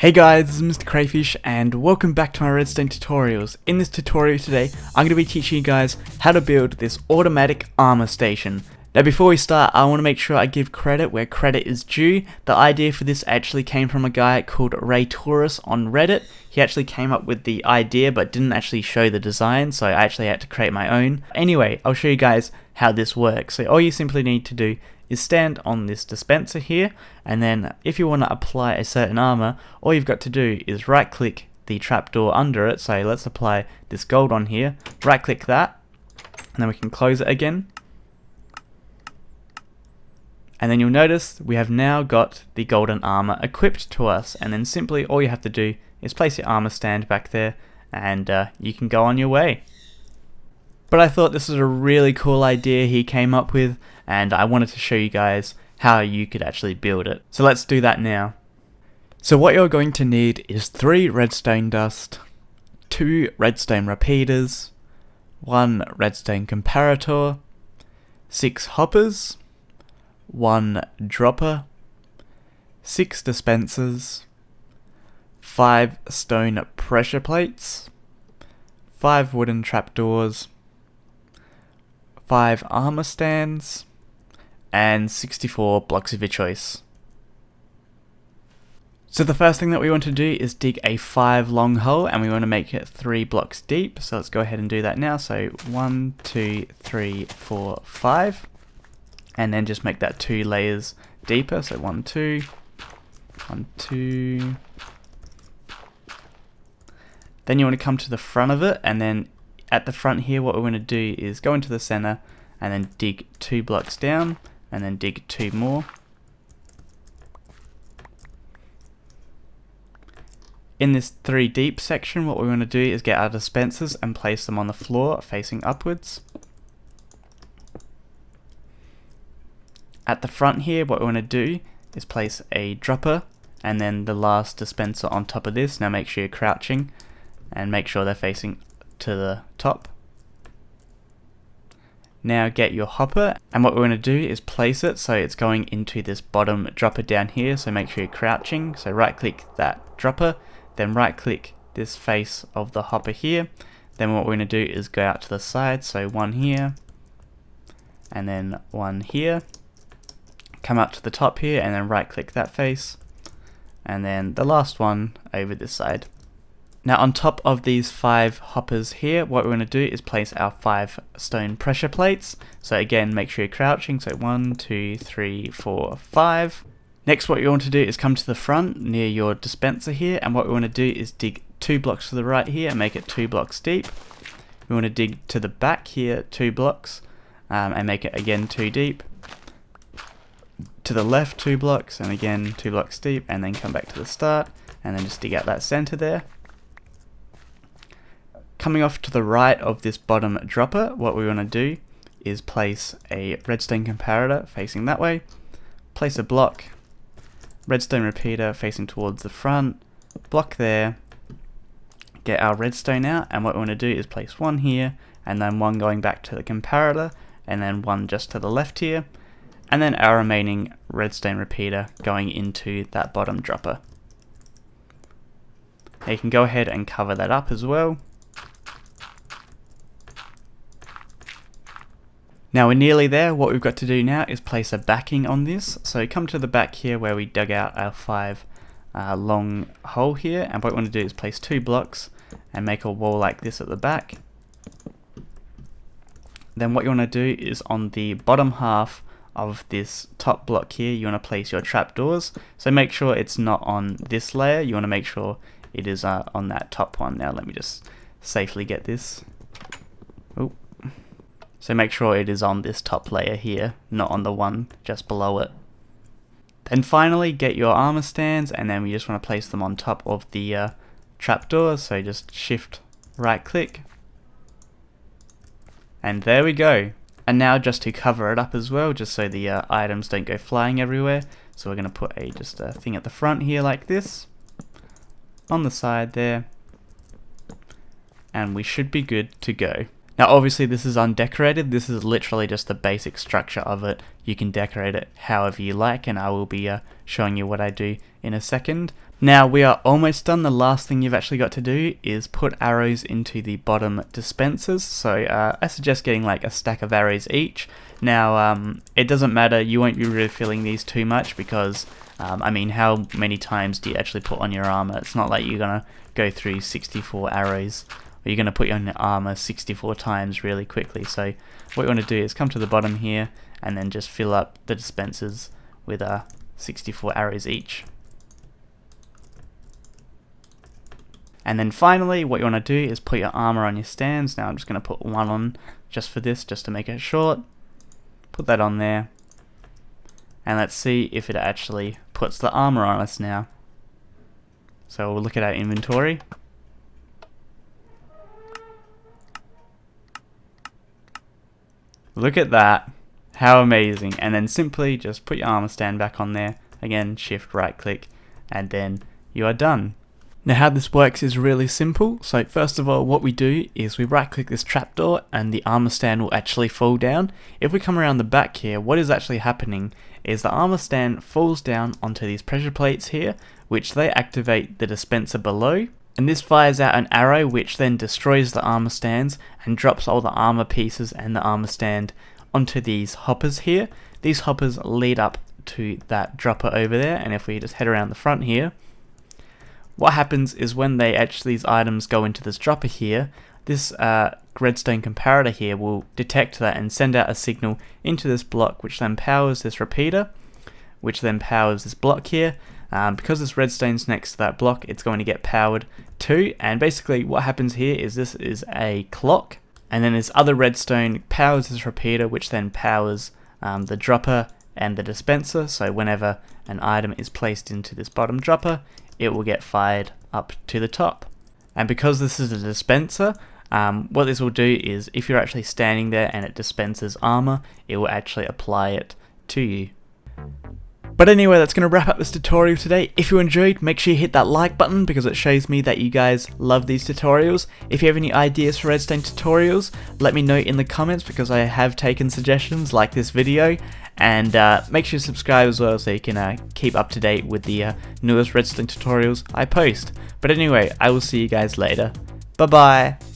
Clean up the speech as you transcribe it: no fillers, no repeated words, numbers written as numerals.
Hey guys, this is MrCrayfish and welcome back to my Redstone tutorials. In this tutorial today, I'm going to be teaching you guys how to build this automatic armor station. Now before we start, I want to make sure I give credit where credit is due. The idea for this actually came from a guy called Ray Taurus on Reddit. He actually came up with the idea but didn't actually show the design, so I actually had to create my own. Anyway, I'll show you guys how this works. So all you simply need to do is stand on this dispenser here, and then if you want to apply a certain armor, all you've got to do is right click the trapdoor under it. So let's apply this gold on here, right click that, and then we can close it again. And then you'll notice we have now got the golden armor equipped to us, and then simply all you have to do is place your armor stand back there and you can go on your way. But I thought this was a really cool idea he came up with, and I wanted to show you guys how you could actually build it. So let's do that now. So what you're going to need is 3 redstone dust, 2 redstone repeaters, 1 redstone comparator, 6 hoppers, 1 dropper, 6 dispensers, 5 stone pressure plates, 5 wooden trapdoors, 5 armor stands, and 64 blocks of your choice. So the first thing that we want to do is dig a 5 long hole, and we want to make it 3 blocks deep. So let's go ahead and do that now. So 1, 2, 3, 4, 5. And then just make that 2 layers deeper. So 1, 2, 1, 2. Then you want to come to the front of it, and then at the front here what we're going to do is go into the center and then dig 2 blocks down and then dig 2 more. In this 3 deep section, what we want to do is get our dispensers and place them on the floor facing upwards. At the front here, what we want to do is place a dropper and then the last dispenser on top of this. Now make sure you're crouching and make sure they're facing to the top. Now get your hopper, and what we're going to do is place it so it's going into this bottom dropper down here. So make sure you're crouching. So right click that dropper, then right click this face of the hopper here. Then what we're going to do is go out to the side, so 1 here and then 1 here. Come up to the top here and then right click that face, and then the last one over this side. Now on top of these 5 hoppers here, what we're going to do is place our 5 stone pressure plates. So again, make sure you're crouching, so 1, 2, 3, 4, 5. Next, what you want to do is come to the front near your dispenser here, and what we want to do is dig 2 blocks to the right here and make it 2 blocks deep. We want to dig to the back here 2 blocks and make it again 2 deep. To the left 2 blocks and again 2 blocks deep, and then come back to the start and then just dig out that center there. Coming off to the right of this bottom dropper, what we want to do is place a redstone comparator facing that way, place a block, redstone repeater facing towards the front, block there, get our redstone out, and what we want to do is place 1 here and then 1 going back to the comparator and then 1 just to the left here, and then our remaining redstone repeater going into that bottom dropper. Now you can go ahead and cover that up as well. Now we're nearly there. What we've got to do now is place a backing on this. So come to the back here where we dug out our 5 long hole here, and what we want to do is place 2 blocks and make a wall like this at the back. Then what you want to do is on the bottom half of this top block here, you want to place your trapdoors. So make sure it's not on this layer, you want to make sure it is on that top one. Now let me just safely get this. Ooh. So make sure it is on this top layer here, not on the one just below it. Then finally get your armor stands, and then we just want to place them on top of the trapdoors. So just shift right click, and there we go. And now just to cover it up as well, just so the items don't go flying everywhere, so we're going to put just a thing at the front here like this, on the side there, and we should be good to go. Now obviously this is undecorated, this is literally just the basic structure of it. You can decorate it however you like, and I will be showing you what I do in a second. Now we are almost done. The last thing you've actually got to do is put arrows into the bottom dispensers. So I suggest getting like a stack of arrows each. Now it doesn't matter, you won't be refilling these too much because I mean, how many times do you actually put on your armor? It's not like you're gonna go through 64 arrows, or you're gonna put your armor 64 times really quickly. So what you want to do is come to the bottom here and then just fill up the dispensers with 64 arrows each. And then finally, what you want to do is put your armor on your stands. Now I'm just going to put one on just for this, just to make it short. Put that on there. And let's see if it actually puts the armor on us now. So we'll look at our inventory. Look at that. How amazing. And then simply just put your armor stand back on there. Again, shift right click, and then you are done. Now how this works is really simple. So first of all, what we do is we right click this trapdoor and the armor stand will actually fall down. If we come around the back here, what is actually happening is the armor stand falls down onto these pressure plates here, which they activate the dispenser below. And this fires out an arrow which then destroys the armor stands and drops all the armor pieces and the armor stand onto these hoppers here. These hoppers lead up to that dropper over there, and if we just head around the front here, what happens is when these items go into this dropper here, this redstone comparator here will detect that and send out a signal into this block, which then powers this repeater, which then powers this block here. Because this redstone's next to that block, it's going to get powered too, and basically what happens here is this is a clock, and then this other redstone powers this repeater, which then powers the dropper and the dispenser. So whenever an item is placed into this bottom dropper, it will get fired up to the top. And because this is a dispenser, what this will do is if you're actually standing there and it dispenses armor, it will actually apply it to you. But anyway, that's going to wrap up this tutorial today. If you enjoyed, make sure you hit that like button because it shows me that you guys love these tutorials. If you have any ideas for redstone tutorials, let me know in the comments because I have taken suggestions like this video. And make sure to subscribe as well so you can keep up to date with the newest redstone tutorials I post. But anyway, I will see you guys later. Bye bye!